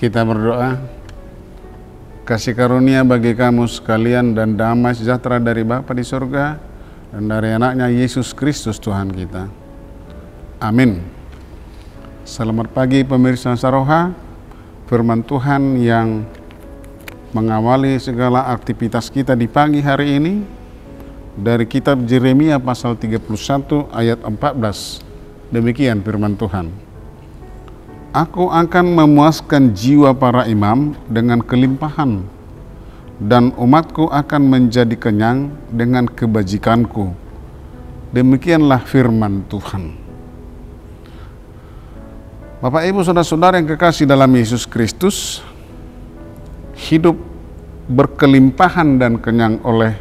Kita berdoa. Kasih karunia bagi kamu sekalian dan damai sejahtera dari Bapa di surga dan dari anaknya Yesus Kristus Tuhan kita. Amin. Selamat pagi pemirsa Saroha. Firman Tuhan yang mengawali segala aktivitas kita di pagi hari ini dari kitab Yeremia pasal 31 ayat 14. Demikian firman Tuhan. Aku akan memuaskan jiwa para imam dengan kelimpahan, dan umatku akan menjadi kenyang dengan kebajikanku. Demikianlah firman Tuhan. Bapak, Ibu, Saudara-saudara yang kekasih dalam Yesus Kristus, hidup berkelimpahan dan kenyang oleh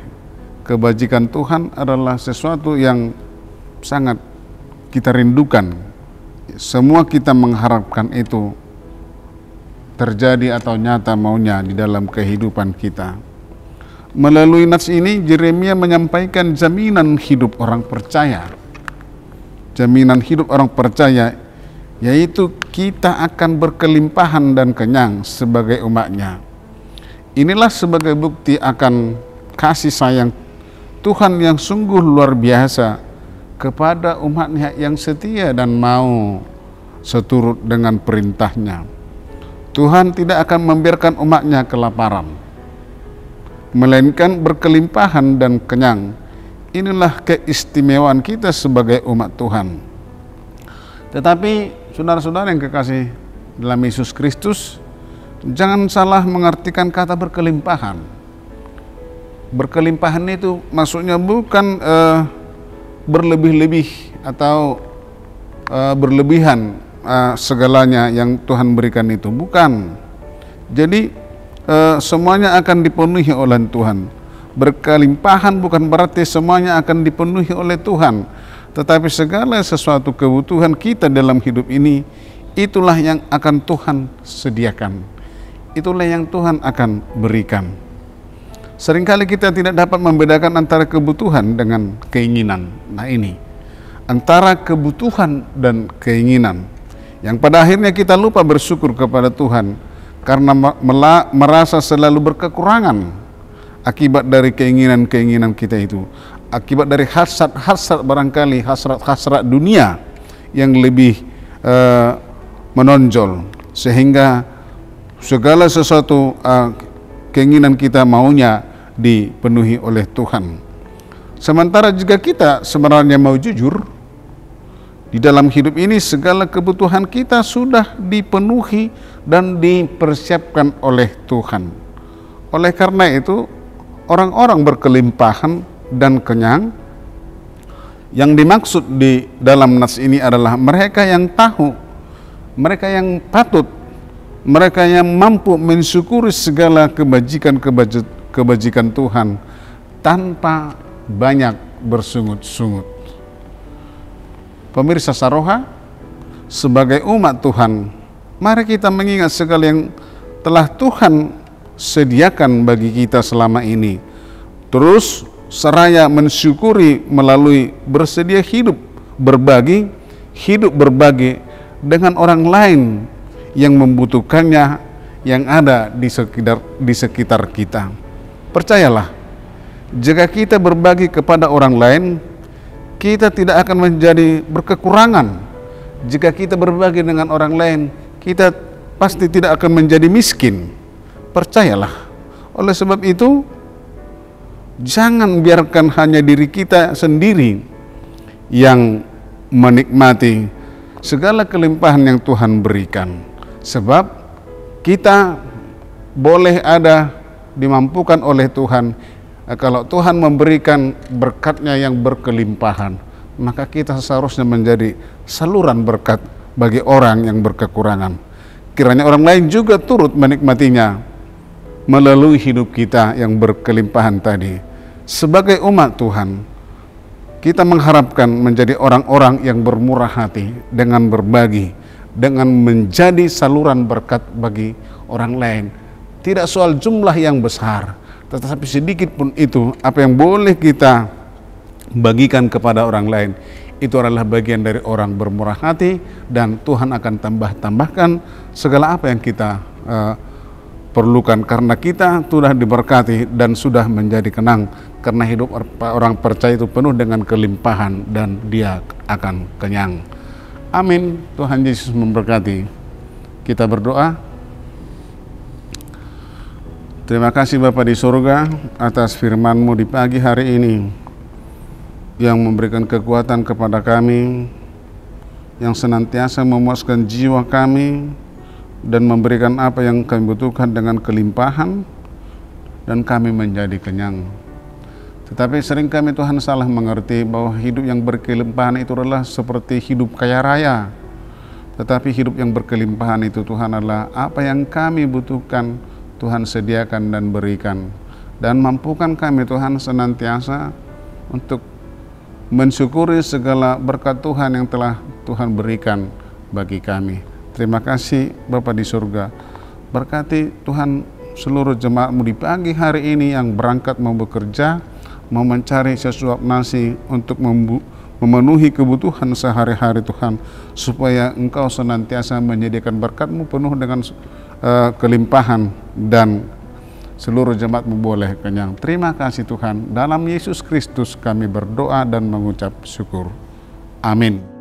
kebajikan Tuhan adalah sesuatu yang sangat kita rindukan. Semua kita mengharapkan itu terjadi atau nyata maunya di dalam kehidupan kita. Melalui nats ini, Yeremia menyampaikan jaminan hidup orang percaya. Jaminan hidup orang percaya, yaitu kita akan berkelimpahan dan kenyang sebagai umatnya. Inilah sebagai bukti akan kasih sayang Tuhan yang sungguh luar biasa kepada umatnya yang setia dan mau seturut dengan perintahnya. Tuhan tidak akan membiarkan umatnya kelaparan, melainkan berkelimpahan dan kenyang. Inilah keistimewaan kita sebagai umat Tuhan. Tetapi saudara-saudara yang kekasih dalam Yesus Kristus, jangan salah mengartikan kata berkelimpahan. Berkelimpahan itu maksudnya bukan berlebih-lebih atau berlebihan segalanya yang Tuhan berikan itu, bukan. Jadi semuanya akan dipenuhi oleh Tuhan. Berkelimpahan bukan berarti semuanya akan dipenuhi oleh Tuhan, tetapi segala sesuatu kebutuhan kita dalam hidup ini, itulah yang akan Tuhan sediakan, itulah yang Tuhan akan berikan. Seringkali kita tidak dapat membedakan antara kebutuhan dengan keinginan. Nah ini, antara kebutuhan dan keinginan, yang pada akhirnya kita lupa bersyukur kepada Tuhan karena merasa selalu berkekurangan akibat dari keinginan-keinginan kita itu, akibat dari hasrat-hasrat, barangkali hasrat-hasrat dunia yang lebih menonjol, sehingga segala sesuatu keinginan kita maunya dipenuhi oleh Tuhan. Sementara jika kita sebenarnya mau jujur, di dalam hidup ini segala kebutuhan kita sudah dipenuhi dan dipersiapkan oleh Tuhan. Oleh karena itu, orang-orang berkelimpahan dan kenyang yang dimaksud di dalam nas ini adalah mereka yang tahu, mereka yang patut, mereka yang mampu mensyukuri segala kebajikan Tuhan tanpa banyak bersungut-sungut. Pemirsa Saroha, sebagai umat Tuhan, mari kita mengingat segala yang telah Tuhan sediakan bagi kita selama ini. Terus seraya mensyukuri melalui bersedia hidup berbagi dengan orang lain yang membutuhkannya, yang ada di sekitar kita. Percayalah, jika kita berbagi kepada orang lain, kita tidak akan menjadi berkekurangan. Jika kita berbagi dengan orang lain, kita pasti tidak akan menjadi miskin. Percayalah. Oleh sebab itu, jangan biarkan hanya diri kita sendiri yang menikmati segala kelimpahan yang Tuhan berikan. Sebab kita boleh ada dimampukan oleh Tuhan. Kalau Tuhan memberikan berkat-Nya yang berkelimpahan, maka kita seharusnya menjadi saluran berkat bagi orang yang berkekurangan. Kiranya orang lain juga turut menikmatinya melalui hidup kita yang berkelimpahan tadi. Sebagai umat Tuhan, kita mengharapkan menjadi orang-orang yang bermurah hati dengan berbagi, dengan menjadi saluran berkat bagi orang lain. Tidak soal jumlah yang besar, tetapi sedikit pun itu, apa yang boleh kita bagikan kepada orang lain, itu adalah bagian dari orang bermurah hati, dan Tuhan akan tambahkan segala apa yang kita perlukan, karena kita sudah diberkati dan sudah menjadi kenang, karena hidup orang percaya itu penuh dengan kelimpahan dan dia akan kenyang. Amin. Tuhan Yesus memberkati. Kita berdoa. Terima kasih Bapa di surga atas firman-Mu di pagi hari ini yang memberikan kekuatan kepada kami, yang senantiasa memuaskan jiwa kami dan memberikan apa yang kami butuhkan dengan kelimpahan, dan kami menjadi kenyang. Tetapi sering kami Tuhan salah mengerti bahwa hidup yang berkelimpahan itu adalah seperti hidup kaya raya. Tetapi hidup yang berkelimpahan itu Tuhan adalah apa yang kami butuhkan Tuhan sediakan dan berikan. Dan mampukan kami Tuhan senantiasa untuk mensyukuri segala berkat Tuhan yang telah Tuhan berikan bagi kami. Terima kasih Bapa di surga. Berkati Tuhan seluruh jemaat-Mu di pagi hari ini yang berangkat mau bekerja, mau mencari sesuap nasi untuk memenuhi kebutuhan sehari-hari Tuhan, supaya Engkau senantiasa menyediakan berkat-Mu penuh dengan kelimpahan dan seluruh jemaat-Mu boleh kenyang. Terima kasih Tuhan. Dalam Yesus Kristus kami berdoa dan mengucap syukur. Amin.